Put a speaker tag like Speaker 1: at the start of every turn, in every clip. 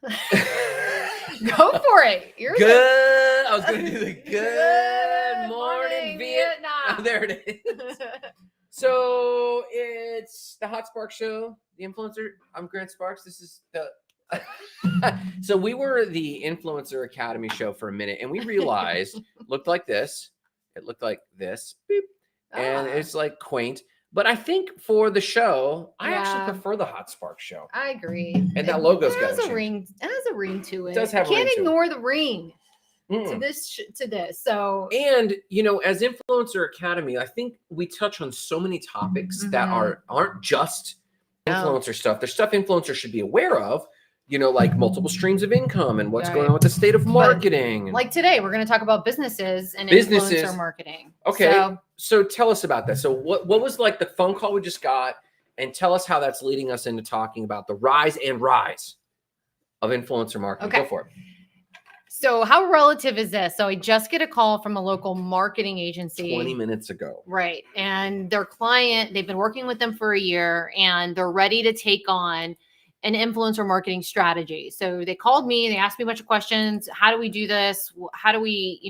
Speaker 1: Go for it. You're
Speaker 2: good. I was going to do the good morning Vietnam. Oh, there it is. So it's the HotSpark show, the influencer. I'm Grant Sparks. This is the. So we were the Influencer Academy show for a minute, and we realized looked like this. It looked like this, beep, and it's like quaint. But I think for the show, I actually prefer the HotSpark show.
Speaker 1: I agree.
Speaker 2: And that logo's got
Speaker 1: a ring. It has a ring to it.
Speaker 2: It does have a ring to it.
Speaker 1: Can't ignore the ring to this. So,
Speaker 2: and as Influencer Academy, I think we touch on so many topics that aren't just influencer stuff. There's stuff influencers should be aware of. Like multiple streams of income and what's going on with the state of marketing.
Speaker 1: Like today, we're going to talk about businesses and influencer marketing.
Speaker 2: Okay. So tell us about that. So what was like the phone call we just got, and tell us how that's leading us into talking about the rise of influencer marketing.
Speaker 1: Okay.
Speaker 2: Go for it.
Speaker 1: So how relative is this? So I just get a call from a local marketing agency
Speaker 2: 20 minutes ago.
Speaker 1: Right. And their client, they've been working with them for a year and they're ready to take on an influencer marketing strategy. So they called me, they asked me a bunch of questions. How do we do this? How do we,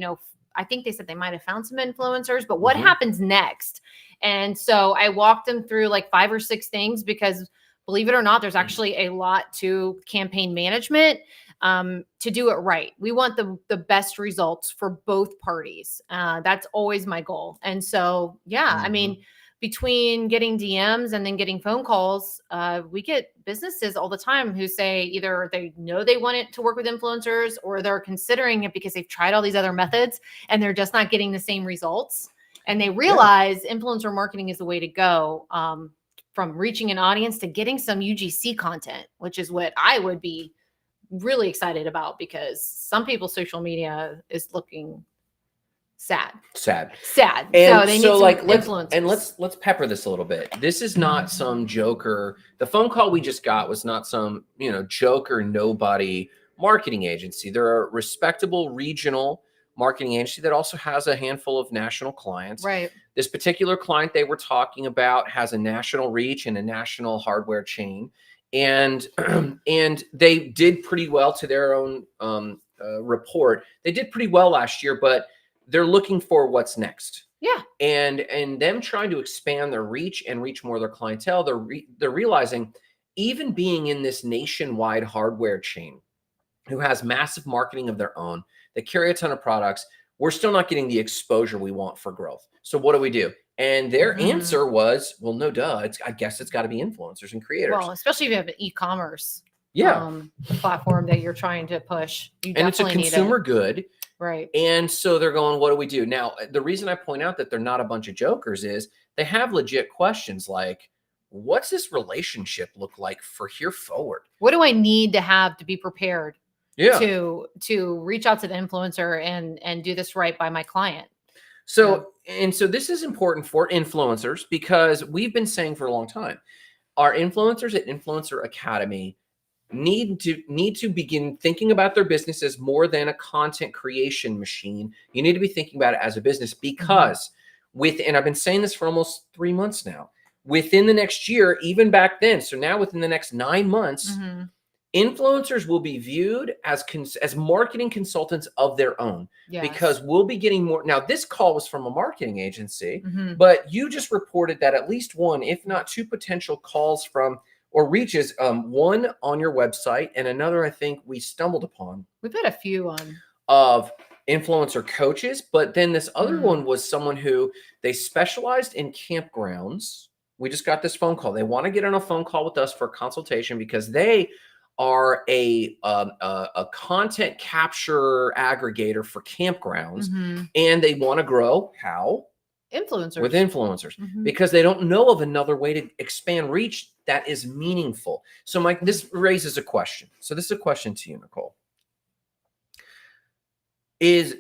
Speaker 1: I think they said they might've found some influencers, but what happens next? And so I walked them through like 5 or 6 things because believe it or not, there's actually a lot to campaign management to do it right. We want the best results for both parties. That's always my goal. And so, I mean, between getting DMs and then getting phone calls, we get businesses all the time who say either they know they want it to work with influencers or they're considering it because they've tried all these other methods and they're just not getting the same results. And they realize influencer marketing is the way to go, from reaching an audience to getting some UGC content, which is what I would be really excited about because some people's social media is looking sad.
Speaker 2: And
Speaker 1: so they need some
Speaker 2: influencers. Let's pepper this a little bit. This is not some joker. The phone call we just got was not some, joker nobody marketing agency. They're a respectable regional marketing agency that also has a handful of national clients.
Speaker 1: Right.
Speaker 2: This particular client they were talking about has a national reach and a national hardware chain. And they did pretty well to their own report. They did pretty well last year, but they're looking for what's next.
Speaker 1: Yeah.
Speaker 2: And them trying to expand their reach and reach more of their clientele, they're realizing even being in this nationwide hardware chain who has massive marketing of their own, they carry a ton of products, we're still not getting the exposure we want for growth. So what do we do? And their answer was, well, no, duh. I guess it's got to be influencers and creators.
Speaker 1: Well, especially if you have an e-commerce platform that you're trying to push.
Speaker 2: And it's a consumer good.
Speaker 1: Right.
Speaker 2: And so they're going, what do we do? Now, the reason I point out that they're not a bunch of jokers is they have legit questions like, what's this relationship look like for here forward?
Speaker 1: What do I need to have to be prepared
Speaker 2: yeah.
Speaker 1: to reach out to the influencer and do this right by my client.
Speaker 2: So, and so this is important for influencers because we've been saying for a long time, our influencers at Influencer Academy need to begin thinking about their business as more than a content creation machine. You need to be thinking about it as a business because and I've been saying this for almost 3 months now, within the next year, even back then. So now within the next 9 months, influencers will be viewed as marketing consultants of their own because we'll be getting more. Now, this call was from a marketing agency, but you just reported that at least one, if not two potential calls from or reaches, one on your website and another, I think we stumbled upon.
Speaker 1: We've had a few on
Speaker 2: of influencer coaches, but then this other one was someone who they specialized in campgrounds. We just got this phone call. They want to get on a phone call with us for a consultation because they are a content capture aggregator for campgrounds, and they want to grow how?
Speaker 1: Influencers.
Speaker 2: With influencers, because they don't know of another way to expand reach that is meaningful. So, Mike, this raises a question. So this is a question to you, Nicole. Is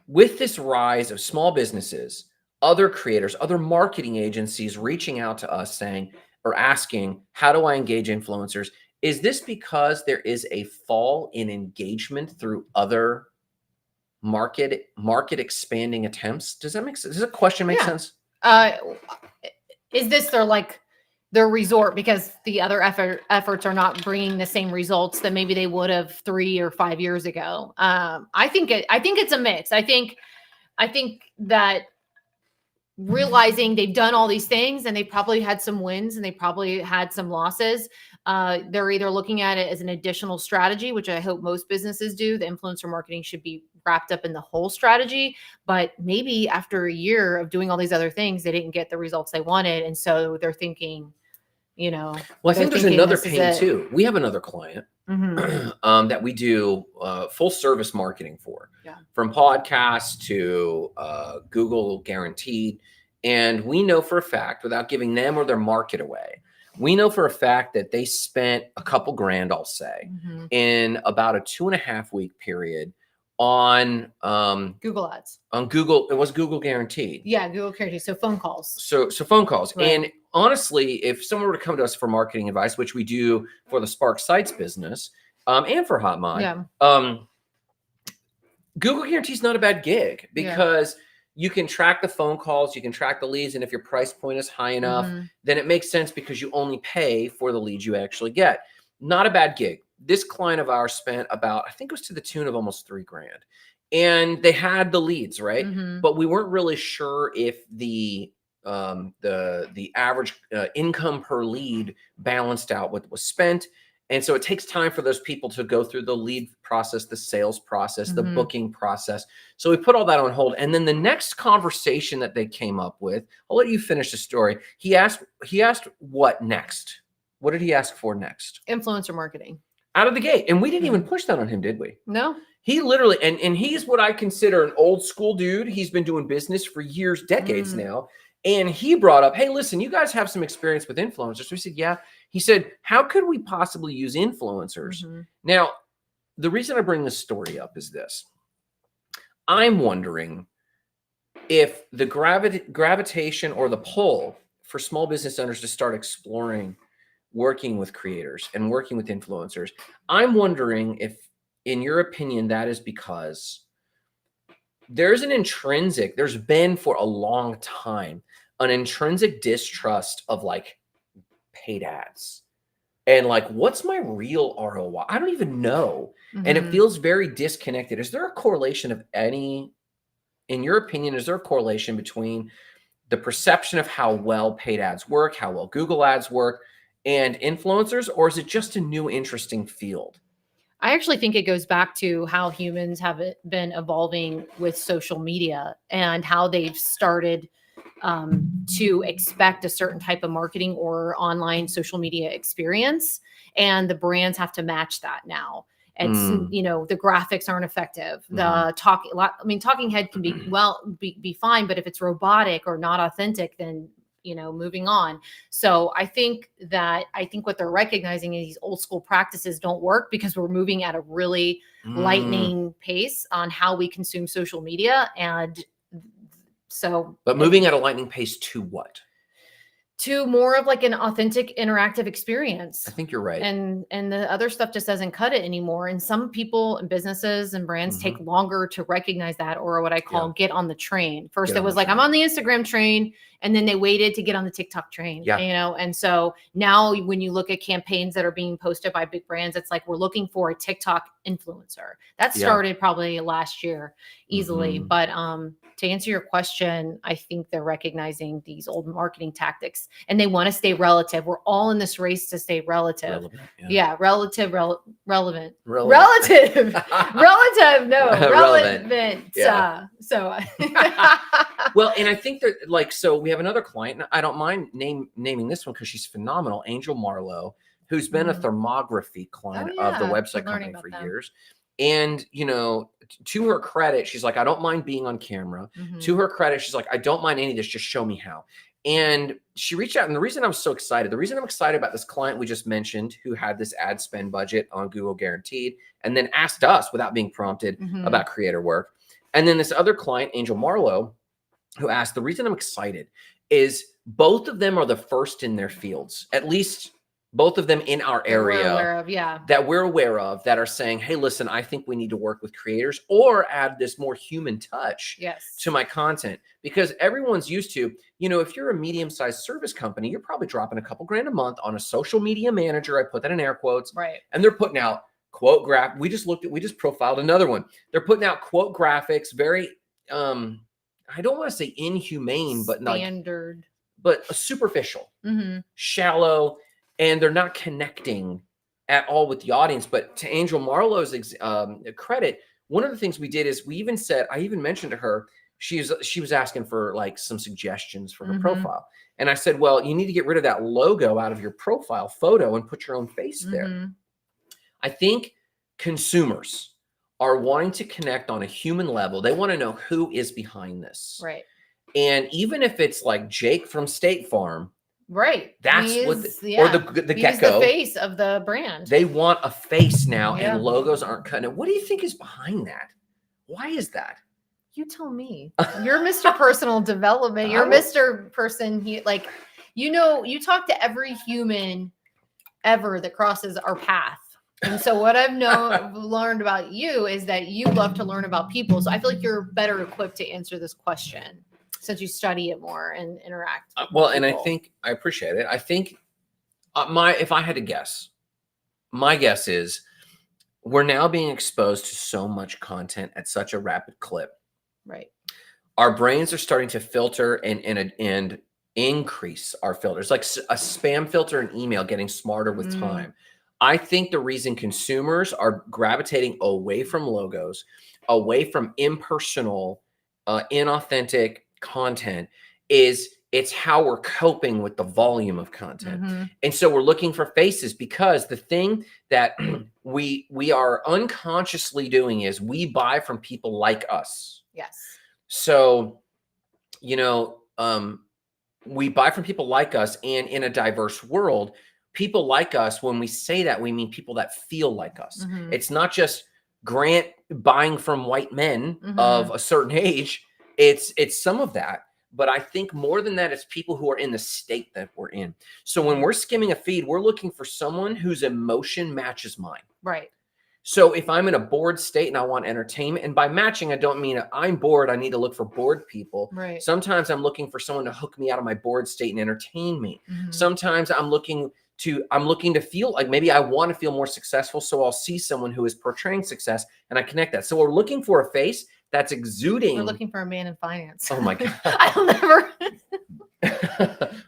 Speaker 2: with this rise of small businesses, other creators, other marketing agencies reaching out to us saying or asking, how do I engage influencers? Is this because there is a fall in engagement through other market expanding attempts? Does that make sense? Does the question make sense?
Speaker 1: Is this their like their resort because the other efforts are not bringing the same results that maybe they would have 3 or 5 years ago. I think it's a mix. I think that realizing they've done all these things and they probably had some wins and they probably had some losses. They're either looking at it as an additional strategy, which I hope most businesses do. The influencer marketing should be wrapped up in the whole strategy, but maybe after a year of doing all these other things, they didn't get the results they wanted. And so they're thinking,
Speaker 2: well, I think there's another pain too. We have another client that we do full service marketing for, from podcasts to Google guaranteed. And we know for a fact, without giving them or their market away, we know for a fact that they spent a couple grand, I'll say, in about a 2.5 week period on
Speaker 1: Google ads.
Speaker 2: On Google, it was Google guaranteed.
Speaker 1: Yeah, Google guaranteed. So phone calls.
Speaker 2: So phone calls. Right. And honestly, if someone were to come to us for marketing advice, which we do for the Spark Sites business, and for HotMod, Google guarantee is not a bad gig because you can track the phone calls, you can track the leads, and if your price point is high enough, then it makes sense because you only pay for the leads you actually get. Not a bad gig. This client of ours spent about, I think it was to the tune of almost $3 grand. And they had the leads, right? But we weren't really sure if the average income per lead balanced out what was spent. And so it takes time for those people to go through the lead process, the sales process, the booking process. So we put all that on hold. And then the next conversation that they came up with, I'll let you finish the story. He asked what next? What did he ask for next?
Speaker 1: Influencer marketing.
Speaker 2: Out of the gate. And we didn't even push that on him, did we?
Speaker 1: No.
Speaker 2: He literally, and he's what I consider an old school dude. He's been doing business for years, decades now. And he brought up, hey, listen, you guys have some experience with influencers. So we said, yeah. He said, how could we possibly use influencers? Now, the reason I bring this story up is this. I'm wondering if the gravitation or the pull for small business owners to start exploring working with creators and working with influencers, I'm wondering if, in your opinion, that is because there's been for a long time, an intrinsic distrust of like paid ads and like, what's my real ROI? I don't even know. And it feels very disconnected. Is there a correlation of any, in your opinion, is there a correlation between the perception of how well paid ads work, how well Google ads work, and influencers, or is it just a new interesting field?
Speaker 1: I actually think it goes back to how humans have been evolving with social media and how they've started to expect a certain type of marketing or online social media experience. And the brands have to match that now. It's, the graphics aren't effective. The talking head can be fine, but if it's robotic or not authentic, then moving on. So I think what they're recognizing is these old school practices don't work because we're moving at a really lightning pace on how we consume social media. And so,
Speaker 2: but moving at a lightning pace to what?
Speaker 1: To more of like an authentic interactive experience.
Speaker 2: I think you're right.
Speaker 1: And the other stuff just doesn't cut it anymore. And some people and businesses and brands take longer to recognize that, or what I call get on the train. First it was like, I'm on the Instagram train, and then they waited to get on the TikTok train, and so now when you look at campaigns that are being posted by big brands, it's like, we're looking for a TikTok influencer. That started probably last year easily. But to answer your question, I think they're recognizing these old marketing tactics and they want to stay relative. We're all in this race to stay relative. Relative. No, relevant.
Speaker 2: Yeah. Well, and I think that, like, so we have another client. I don't mind naming this one because she's phenomenal, Angel Marlowe, who's been a thermography client of the website company for years. And, to her credit, she's like, I don't mind being on camera. To her credit, she's like, I don't mind any of this. Just show me how. And she reached out. And the reason I'm excited about this client we just mentioned, who had this ad spend budget on Google Guaranteed, and then asked us without being prompted about creator work. And then this other client, Angel Marlowe, who asked, the reason I'm excited is both of them are the first in their fields, at least both of them in our
Speaker 1: That we're
Speaker 2: area
Speaker 1: aware of, yeah.
Speaker 2: that we're aware of that are saying, hey, listen, I think we need to work with creators or add this more human touch
Speaker 1: Yes.
Speaker 2: to my content, because everyone's used to, if you're a medium-sized service company, you're probably dropping a couple grand a month on a social media manager. I put that in air quotes.
Speaker 1: Right.
Speaker 2: And they're putting out quote graph. We just profiled another one. They're putting out quote graphics, very, I don't want to say inhumane, but
Speaker 1: standard,
Speaker 2: but superficial,
Speaker 1: mm-hmm.
Speaker 2: shallow, and they're not connecting at all with the audience. But to Angel Marlowe's credit, one of the things we did is I even mentioned to her, she was asking for like some suggestions for her
Speaker 1: mm-hmm.
Speaker 2: profile. And I said, well, you need to get rid of that logo out of your profile photo and put your own face there.
Speaker 1: Mm-hmm.
Speaker 2: I think consumers are wanting to connect on a human level. They want to know who is behind this.
Speaker 1: Right.
Speaker 2: And even if it's like Jake from State Farm,
Speaker 1: right.
Speaker 2: That's
Speaker 1: or
Speaker 2: the
Speaker 1: He's
Speaker 2: gecko.
Speaker 1: the face of the brand.
Speaker 2: They want a face now,
Speaker 1: Yeah.
Speaker 2: and logos aren't cutting it. What do you think is behind that? Why is that?
Speaker 1: You tell me. You're Mr. Personal Development. You're Mr. Person. You talk to every human ever that crosses our path. And so what I've learned about you is that you love to learn about people. So I feel like you're better equipped to answer this question since you study it more and interact.
Speaker 2: And I think I appreciate it. I think if I had to guess, my guess is we're now being exposed to so much content at such a rapid clip.
Speaker 1: Right.
Speaker 2: Our brains are starting to filter and increase our filters, like a spam filter and email getting smarter with time. I think the reason consumers are gravitating away from logos, away from impersonal, inauthentic content is it's how we're coping with the volume of content.
Speaker 1: Mm-hmm.
Speaker 2: And so we're looking for faces, because the thing that we are unconsciously doing is we buy from people like us.
Speaker 1: Yes.
Speaker 2: So, we buy from people like us, and in a diverse world, people like us, when we say that, we mean people that feel like us.
Speaker 1: Mm-hmm.
Speaker 2: It's not just Grant buying from white men
Speaker 1: mm-hmm.
Speaker 2: of a certain age. It's some of that. But I think more than that, it's people who are in the state that we're in. So when we're skimming a feed, we're looking for someone whose emotion matches mine.
Speaker 1: Right.
Speaker 2: So if I'm in a bored state and I want entertainment, and by matching, I don't mean I'm bored, I need to look for bored people.
Speaker 1: Right.
Speaker 2: Sometimes I'm looking for someone to hook me out of my bored state and entertain me.
Speaker 1: Mm-hmm.
Speaker 2: Sometimes I'm looking to feel like maybe I want to feel more successful. So I'll see someone who is portraying success and I connect that. So we're looking for a face that's exuding.
Speaker 1: We're looking for a man in finance.
Speaker 2: Oh my God.
Speaker 1: I'll never.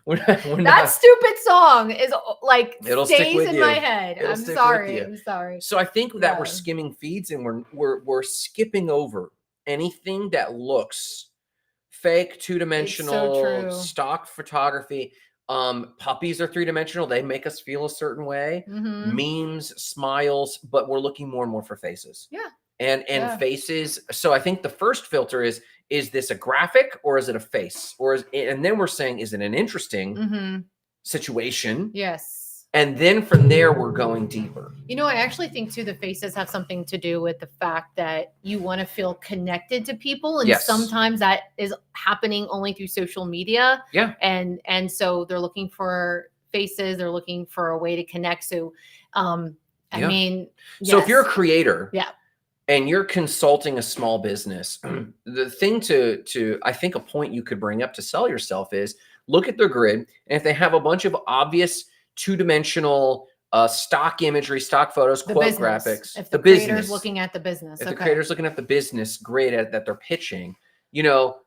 Speaker 2: we're
Speaker 1: that
Speaker 2: not.
Speaker 1: stupid song is like
Speaker 2: It'll stick
Speaker 1: stays
Speaker 2: with
Speaker 1: in
Speaker 2: you.
Speaker 1: my head.
Speaker 2: It'll
Speaker 1: I'm
Speaker 2: stick
Speaker 1: sorry.
Speaker 2: with you.
Speaker 1: I'm sorry.
Speaker 2: So I think that we're
Speaker 1: Yeah.
Speaker 2: skimming feeds and we're skipping over anything that looks fake, two-dimensional,
Speaker 1: so true.
Speaker 2: stock photography. Puppies are three-dimensional. They make us feel a certain way.
Speaker 1: Mm-hmm.
Speaker 2: Memes, smiles, but we're looking more and more for faces.
Speaker 1: Yeah.
Speaker 2: And
Speaker 1: Yeah.
Speaker 2: faces. So I think the first filter is this a graphic or is it a face? And then we're saying, is it an interesting
Speaker 1: Mm-hmm.
Speaker 2: situation?
Speaker 1: Yes.
Speaker 2: And then from there, we're going deeper.
Speaker 1: I actually think too, the faces have something to do with the fact that you want to feel connected to people. And
Speaker 2: Yes.
Speaker 1: sometimes that is happening only through social media.
Speaker 2: Yeah.
Speaker 1: And so they're looking for faces. They're looking for a way to connect. So, I
Speaker 2: Yeah.
Speaker 1: mean,
Speaker 2: So
Speaker 1: yes.
Speaker 2: if you're a creator,
Speaker 1: Yeah.
Speaker 2: and you're consulting a small business, the thing to I think a point you could bring up to sell yourself is look at their grid. And if they have a bunch of obvious two-dimensional stock imagery, stock photos,
Speaker 1: The
Speaker 2: quote
Speaker 1: business.
Speaker 2: graphics,
Speaker 1: If the creator's looking at the business.
Speaker 2: If the creator's looking at the business grid that they're pitching,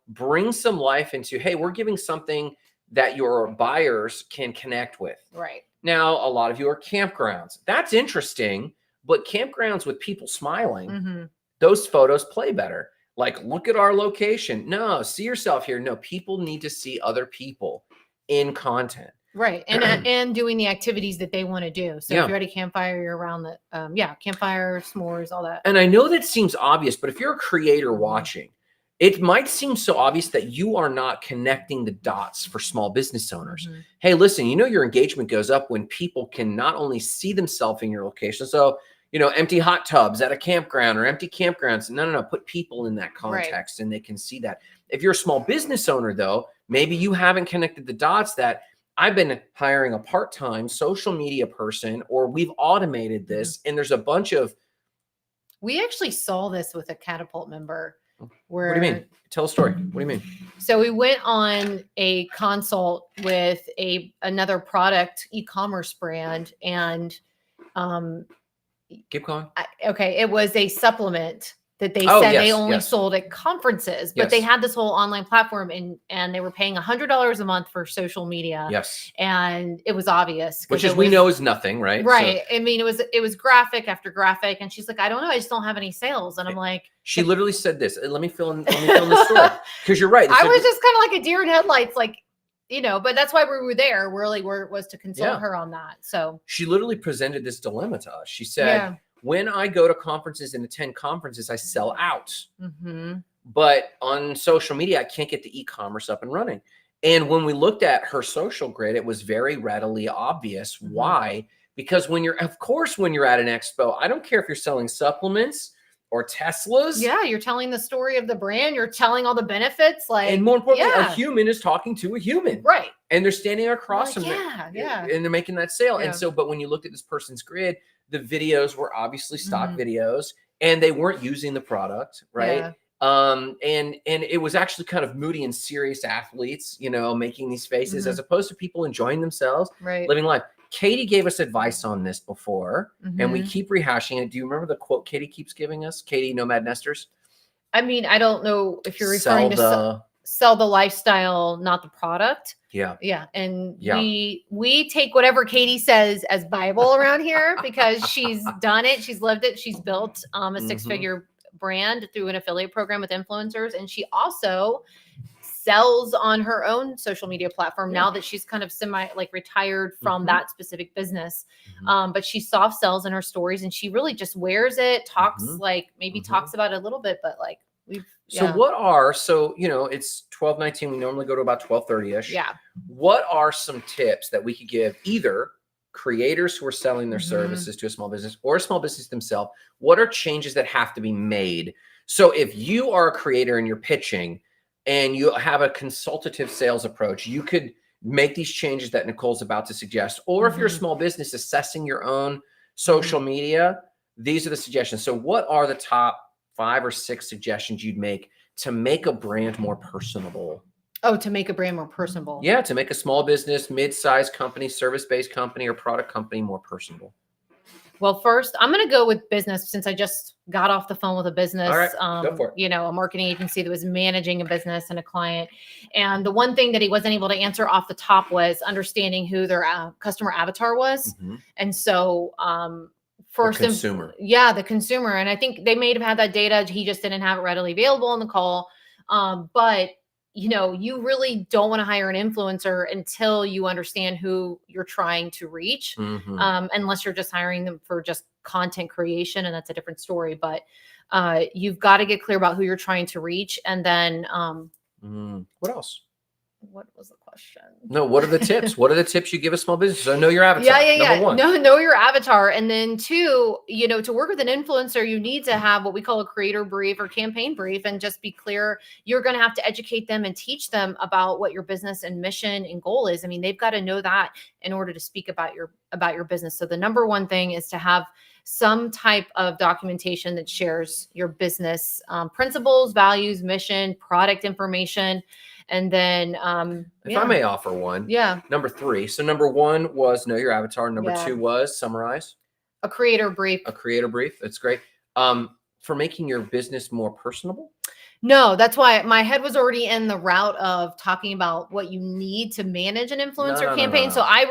Speaker 2: bring some life into, hey, we're giving something that your buyers can connect with.
Speaker 1: Right.
Speaker 2: Now, a lot of you are campgrounds. That's interesting. But campgrounds with people smiling,
Speaker 1: Mm-hmm.
Speaker 2: those photos play better. Like, look at our location. No, see yourself here. No, people need to see other people in content.
Speaker 1: Right. And doing the activities that they want to do. So
Speaker 2: Yeah.
Speaker 1: if you're at a campfire, you're around the, campfire, s'mores, all that.
Speaker 2: And I know that seems obvious, but if you're a creator watching, it might seem so obvious that you are not connecting the dots for small business owners.
Speaker 1: Mm-hmm.
Speaker 2: Hey, listen, your engagement goes up when people can not only see themselves in your location. So, empty hot tubs at a campground or empty campgrounds. No. Put people in that context and they can see that. If you're a small business owner, though, maybe you haven't connected the dots that I've been hiring a part-time social media person, or we've automated this, and there's a bunch of.
Speaker 1: We actually saw this with a Catapult member.
Speaker 2: What do you mean? Tell a story. What do you mean?
Speaker 1: So we went on a consult with another product e-commerce brand, and
Speaker 2: Keep going.
Speaker 1: okay, it was a supplement that they
Speaker 2: Oh,
Speaker 1: said
Speaker 2: yes,
Speaker 1: they only
Speaker 2: yes.
Speaker 1: sold at conferences, but they
Speaker 2: Yes.
Speaker 1: had this whole online platform, and they were paying $100 a month for social media.
Speaker 2: Yes.
Speaker 1: And it was obvious,
Speaker 2: Which
Speaker 1: it
Speaker 2: is we
Speaker 1: was-
Speaker 2: know is nothing, right?
Speaker 1: Right. I mean, it was graphic after graphic, and she's like, I don't know, I just don't have any sales. And I'm like,
Speaker 2: She literally said this. Let me fill in the story, because you're right.
Speaker 1: I was just kind of like a deer in headlights, like, you know, but that's why we were there. Really, was to consult
Speaker 2: Yeah.
Speaker 1: her on that. So
Speaker 2: she literally presented this dilemma to us. She said,
Speaker 1: yeah.
Speaker 2: when I go to conferences and attend conferences, I sell out.
Speaker 1: Mm-hmm.
Speaker 2: But on social media, I can't get the e-commerce up and running. And when we looked at her social grid, it was very readily obvious why. Because when you're at an expo, I don't care if you're selling supplements or Teslas.
Speaker 1: Yeah, you're telling the story of the brand. You're telling all the benefits. Like,
Speaker 2: And more importantly,
Speaker 1: yeah.
Speaker 2: a human is talking to a human.
Speaker 1: Right.
Speaker 2: And they're standing across from
Speaker 1: yeah, yeah.
Speaker 2: and they're making that sale.
Speaker 1: Yeah.
Speaker 2: And so, but when you looked at this person's grid, the videos were obviously stock videos, and they weren't using the product, right?
Speaker 1: Yeah.
Speaker 2: And it was actually kind of moody and serious athletes, you know, making these faces, as opposed to people enjoying themselves,
Speaker 1: Right.
Speaker 2: living life. Katie gave us advice on this before, and we keep rehashing it. Do you remember the quote Katie keeps giving us? Katie, Nomad Nesters.
Speaker 1: I mean, I don't know if you're referring to sell the lifestyle, not the product.
Speaker 2: Yeah.
Speaker 1: Yeah. And we take whatever Katie says as Bible around here, because she's done it. She's lived it. She's built a 6-figure brand through an affiliate program with influencers. And she also sells on her own social media platform now that she's kind of retired from that specific business. But she soft sells in her stories, and she really just wears it, talks talks about it a little bit, but like
Speaker 2: So you know, it's 12:19. We normally go to about 12:30ish.
Speaker 1: Yeah.
Speaker 2: What are some tips that we could give either creators who are selling their services to a small business or a small business themselves? What are changes that have to be made? So if you are a creator and you're pitching and you have a consultative sales approach, you could make these changes that Nicole's about to suggest. Or if you're a small business assessing your own social media, these are the suggestions. So what are the top 5 or 6 suggestions you'd make to make a brand more personable?
Speaker 1: Oh, to make a brand more personable.
Speaker 2: Yeah, to make a small business, mid-sized company, service-based company, or product company more personable.
Speaker 1: Well, first, I'm going to go with business, since I just got off the phone with a business,
Speaker 2: All right, go for it.
Speaker 1: You know, a marketing agency that was managing a business and a client. And the one thing that he wasn't able to answer off the top was understanding who their customer avatar was. And so, first,
Speaker 2: the consumer.
Speaker 1: The consumer. And I think they may have had that data. He just didn't have it readily available on the call. But you know, you really don't want to hire an influencer until you understand who you're trying to reach, unless you're just hiring them for just content creation, and that's a different story. But you've got to get clear about who you're trying to reach. And then
Speaker 2: what else?
Speaker 1: What was the question?
Speaker 2: No, what are the tips? What are the tips you give a small business? So know your avatar. Number 1.
Speaker 1: Know your avatar. And then 2, you know, to work with an influencer, you need to have what we call a creator brief or campaign brief, and just be clear. You're going to have to educate them and teach them about what your business and mission and goal is. I mean, they've got to know that in order to speak about your business. So the number 1 thing is to have some type of documentation that shares your business principles, values, mission, product information. And then,
Speaker 2: if I may offer one, number 3. So number 1 was know your avatar. Number 2 was summarize.
Speaker 1: A creator brief.
Speaker 2: A creator brief. That's great. For making your business more personable.
Speaker 1: No, that's why my head was already in the route of talking about what you need to manage an influencer campaign. So I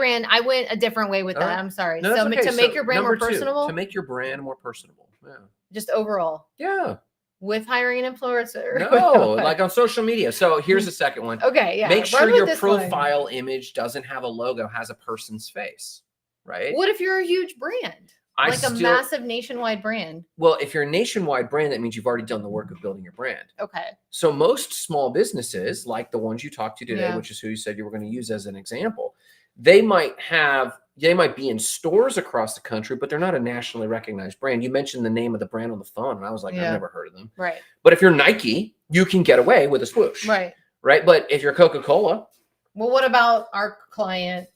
Speaker 1: went a different way with that. I'm sorry.
Speaker 2: No,
Speaker 1: so
Speaker 2: okay.
Speaker 1: to make your brand more personable.
Speaker 2: To make your brand more personable. Yeah.
Speaker 1: Just overall.
Speaker 2: Yeah.
Speaker 1: With hiring an influencer?
Speaker 2: No, like on social media. So here's the second one.
Speaker 1: Okay, yeah.
Speaker 2: Make sure your profile image doesn't have a logo, has a person's face, right?
Speaker 1: What if you're a huge brand? A massive nationwide brand?
Speaker 2: Well, if you're a nationwide brand, that means you've already done the work of building your brand.
Speaker 1: Okay.
Speaker 2: So most small businesses, like the ones you talked to today, which is who you said you were going to use as an example, they might be in stores across the country, but they're not a nationally recognized brand. You mentioned the name of the brand on the phone, and I was like, I've never heard of them.
Speaker 1: Right.
Speaker 2: But if you're Nike, you can get away with a swoosh.
Speaker 1: Right.
Speaker 2: Right. But if you're Coca-Cola,
Speaker 1: Well, what about our client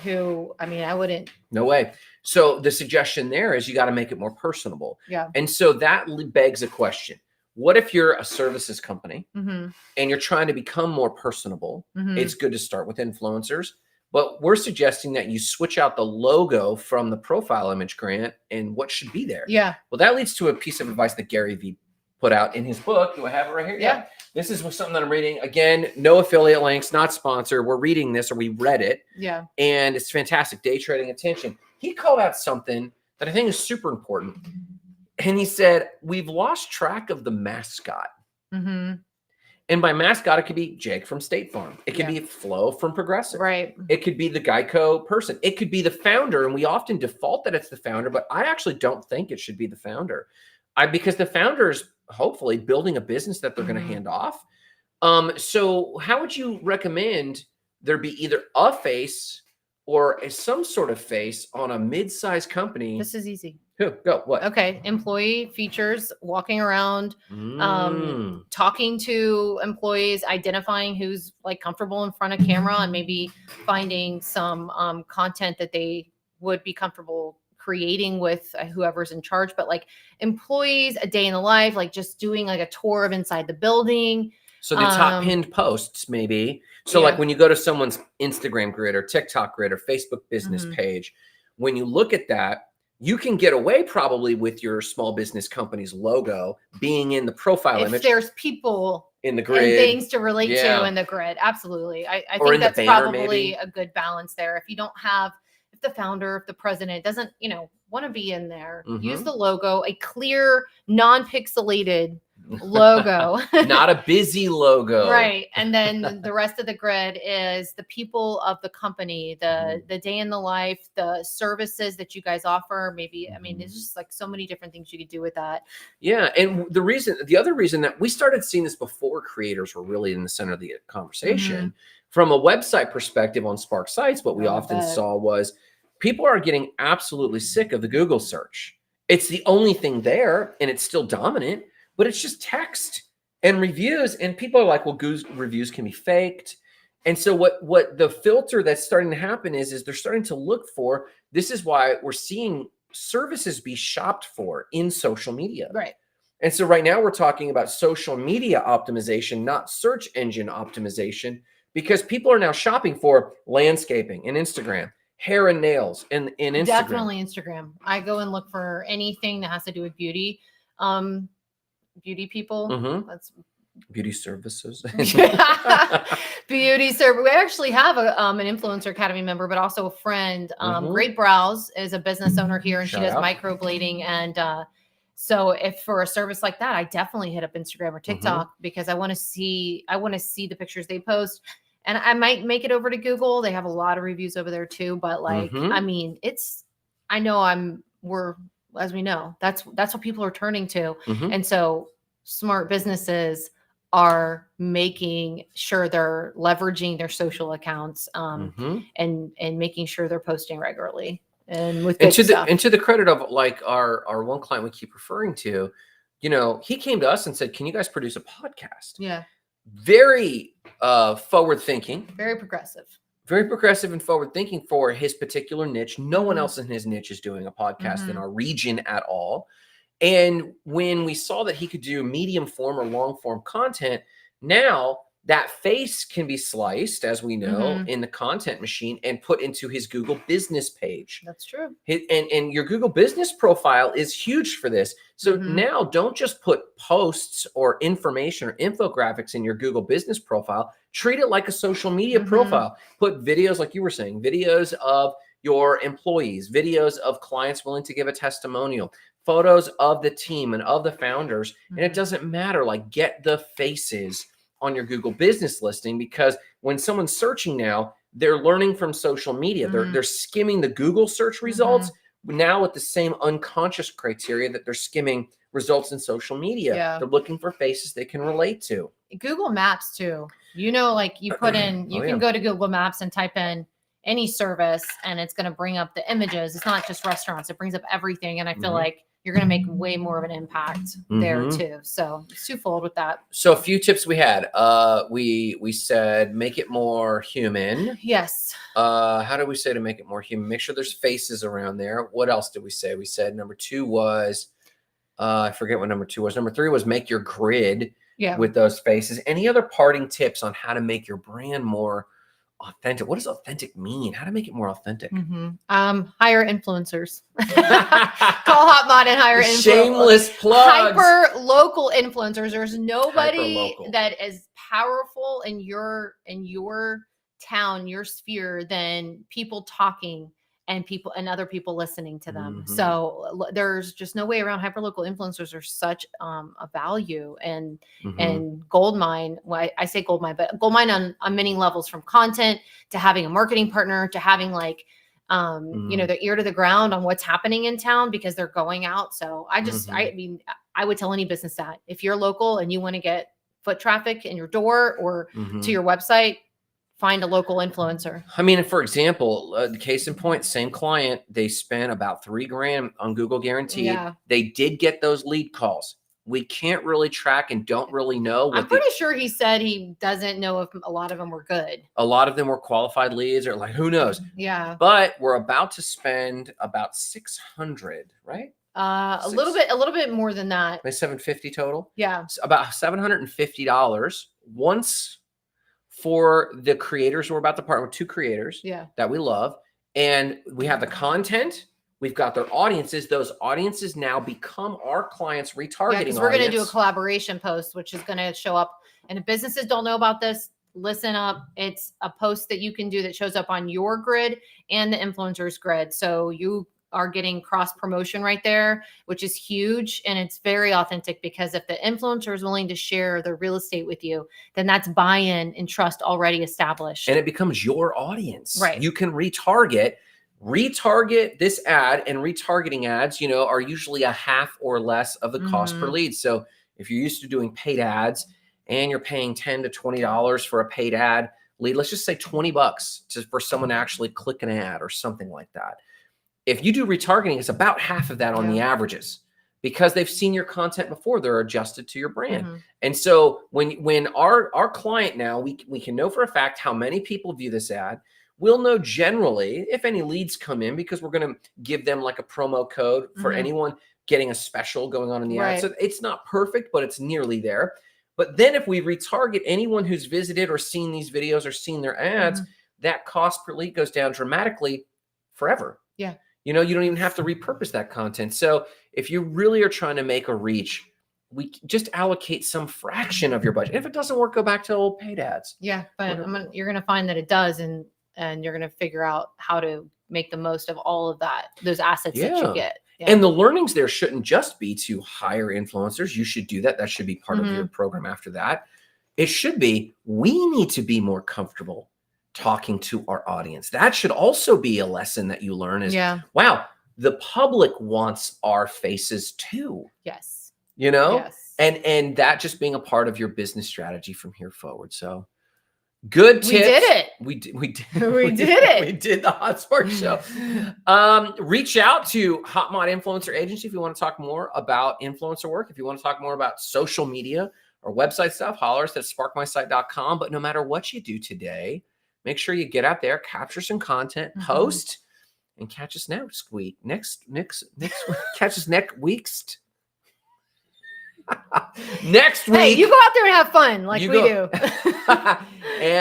Speaker 1: who, I mean, I wouldn't.
Speaker 2: No way. So the suggestion there is you got to make it more personable.
Speaker 1: Yeah.
Speaker 2: And so that begs a question. What if you're a services company
Speaker 1: Mm-hmm.
Speaker 2: and you're trying to become more personable?
Speaker 1: Mm-hmm.
Speaker 2: It's good to start with influencers, but we're suggesting that you switch out the logo from the profile image, Grant, and what should be there.
Speaker 1: Yeah.
Speaker 2: Well, that leads to a piece of advice that Gary Vee put out in his book. Do I have it right here?
Speaker 1: Yeah.
Speaker 2: This is something that I'm reading. Again, no affiliate links, not sponsored. We're reading this, or we read it.
Speaker 1: Yeah.
Speaker 2: And it's fantastic. Day trading attention. He called out something that I think is super important. And he said, we've lost track of the mascot.
Speaker 1: Mm-hmm.
Speaker 2: And by mascot, it could be Jake from State Farm. It could be Flo from Progressive.
Speaker 1: Right.
Speaker 2: It could be the Geico person. It could be the founder. And we often default that it's the founder, but I actually don't think it should be the founder. Because the founder is hopefully building a business that they're going to hand off. So how would you recommend there be either a face or some sort of face on a mid-sized company?
Speaker 1: This is easy.
Speaker 2: Who? Go. What?
Speaker 1: Okay. Employee features, walking around, talking to employees, identifying who's like comfortable in front of camera, and maybe finding some content that they would be comfortable creating with whoever's in charge. But like employees, a day in the life, like just doing like a tour of inside the building.
Speaker 2: So the top pinned posts, maybe. So like when you go to someone's Instagram grid or TikTok grid or Facebook business page, when you look at that, you can get away probably with your small business company's logo being in the profile image.
Speaker 1: If there's people
Speaker 2: in the grid
Speaker 1: and things to relate to in the grid. Absolutely. I think that's probably a good balance there. If you don't have, if the founder, if the president doesn't, want to be in there, use the logo, a clear, non-pixelated logo.
Speaker 2: Not a busy logo.
Speaker 1: Right. And then the rest of the grid is the people of the company, the day in the life, the services that you guys offer. Maybe, I mean, there's just like so many different things you could do with that.
Speaker 2: Yeah. And the other reason that we started seeing this before creators were really in the center of the conversation, from a website perspective on Spark Sites, what we often saw was people are getting absolutely sick of the Google search. It's the only thing there and it's still dominant, but it's just text and reviews. And people are like, well, Google reviews can be faked. And so what the filter that's starting to happen is they're starting to look for, this is why we're seeing services be shopped for in social media.
Speaker 1: Right.
Speaker 2: And so right now we're talking about social media optimization, not search engine optimization, because people are now shopping for landscaping and Instagram, hair and nails and Instagram.
Speaker 1: Definitely Instagram. I go and look for anything that has to do with beauty. Beauty people. That's
Speaker 2: beauty services.
Speaker 1: Beauty service. We actually have an Influencer Academy member, but also a friend. Great Brows is a business owner here, and she does microblading. And so if for a service like that, I definitely hit up Instagram or TikTok because I want to see the pictures they post. And I might make it over to Google. They have a lot of reviews over there too. But like, I mean, as we know, that's what people are turning to. And so smart businesses are making sure they're leveraging their social accounts and making sure they're posting regularly and with good stuff.
Speaker 2: And to the credit of like our one client we keep referring to, he came to us and said, can you guys produce a podcast?
Speaker 1: Yeah.
Speaker 2: Very forward thinking.
Speaker 1: Very progressive.
Speaker 2: Very progressive and forward thinking for his particular niche. No one else in his niche is doing a podcast in our region at all. And when we saw that he could do medium form or long form content, now that face can be sliced, as we know, in the content machine and put into his Google business page.
Speaker 1: That's true.
Speaker 2: And your Google business profile is huge for this. So now don't just put posts or information or infographics in your Google business profile. Treat it like a social media profile. Put videos, like you were saying, videos of your employees, videos of clients willing to give a testimonial, photos of the team and of the founders. And it doesn't matter, like get the faces on your Google business listing, because when someone's searching now, they're learning from social media. They're skimming the Google search results now with the same unconscious criteria that they're skimming results in social media. They're looking for faces they can relate to.
Speaker 1: Google Maps too. Like you put in, you can go to Google Maps and type in any service and it's going to bring up the images. It's not just restaurants. It brings up everything. And I feel like you're going to make way more of an impact there
Speaker 2: Mhm.
Speaker 1: too. So it's twofold with that.
Speaker 2: So a few tips we had. We said make it more human.
Speaker 1: Yes.
Speaker 2: How do we say to make it more human? Make sure there's faces around there. What else did we say? We said number 2 was I forget what number 2 was. Number 3 was make your grid
Speaker 1: Yeah.
Speaker 2: with those faces. Any other parting tips on how to make your brand more authentic? What does authentic mean? How to make it more authentic?
Speaker 1: Hire influencers. Call HotMod and hire influencers.
Speaker 2: Shameless plugs.
Speaker 1: Hyper local influencers. There's nobody
Speaker 2: Hyper-local.
Speaker 1: that is powerful in your town, your sphere, than people talking and other people listening to them.
Speaker 2: Mhm.
Speaker 1: So there's just no way around. Hyper local influencers are such a value and gold mine. Well, I say gold mine, but gold mine on many levels, from content to having a marketing partner to having like the ear to the ground on what's happening in town because they're going out. So I mean, I would tell any business that if you're local and you want to get foot traffic in your door or to your website, find a local influencer.
Speaker 2: I mean, for example, case in point, same client, they spent about $3,000 on Google Guaranteed.
Speaker 1: Yeah.
Speaker 2: They did get those lead calls. We can't really track and don't really know what
Speaker 1: I'm pretty sure he said he doesn't know if a lot of them were good.
Speaker 2: A lot of them were qualified leads, or like, who knows?
Speaker 1: Yeah.
Speaker 2: But we're about to spend about 600, right?
Speaker 1: A little bit more than that.
Speaker 2: Maybe 750 total.
Speaker 1: Yeah.
Speaker 2: So about $750 once for the creators. We're about to partner with 2 creators that we love. And we have the content. We've got their audiences. Those audiences now become our clients' retargeting.
Speaker 1: Yeah, because we're going to do a collaboration post, which is going to show up. And if businesses don't know about this, listen up. It's a post that you can do that shows up on your grid and the influencer's grid. So you are getting cross promotion right there, which is huge. And it's very authentic because if the influencer is willing to share their real estate with you, then that's buy-in and trust already established.
Speaker 2: And it becomes your audience.
Speaker 1: Right.
Speaker 2: You can retarget this ad, and retargeting ads, are usually a half or less of the cost per lead. So if you're used to doing paid ads and you're paying $10 to $20 for a paid ad lead, let's just say $20 for someone to actually click an ad or something like that. If you do retargeting, it's about half of that on the averages because they've seen your content before. They're adjusted to your brand. And so when our client now, we can know for a fact how many people view this ad. We'll know generally if any leads come in because we're going to give them like a promo code for anyone getting a special going on in the ad. So it's not perfect, but it's nearly there. But then if we retarget anyone who's visited or seen these videos or seen their ads, that cost per lead goes down dramatically forever.
Speaker 1: Yeah.
Speaker 2: You don't even have to repurpose that content. So if you really are trying to make a reach, we just allocate some fraction of your budget. If it doesn't work, go back to old paid ads.
Speaker 1: Yeah, but you're going to find that it does, and you're going to figure out how to make the most of all of those assets that you get. Yeah.
Speaker 2: And the learnings there shouldn't just be to hire influencers. You should do that. That should be part of your program after that. It should be, we need to be more comfortable talking to our audience. That should also be a lesson that you learn is, wow, the public wants our faces too.
Speaker 1: Yes.
Speaker 2: Yes. And that just being a part of your business strategy from here forward. So good tips.
Speaker 1: We did it.
Speaker 2: We did
Speaker 1: it.
Speaker 2: We did the HotSpark show. Reach out to HotMod Influencer Agency if you want to talk more about influencer work. If you want to talk more about social media or website stuff, holler us at sparkmysite.com. But no matter what you do today, make sure you get out there, capture some content, post, and catch us next week. Catch us next week's. Next week.
Speaker 1: Hey, you go out there and have fun like we do.
Speaker 2: And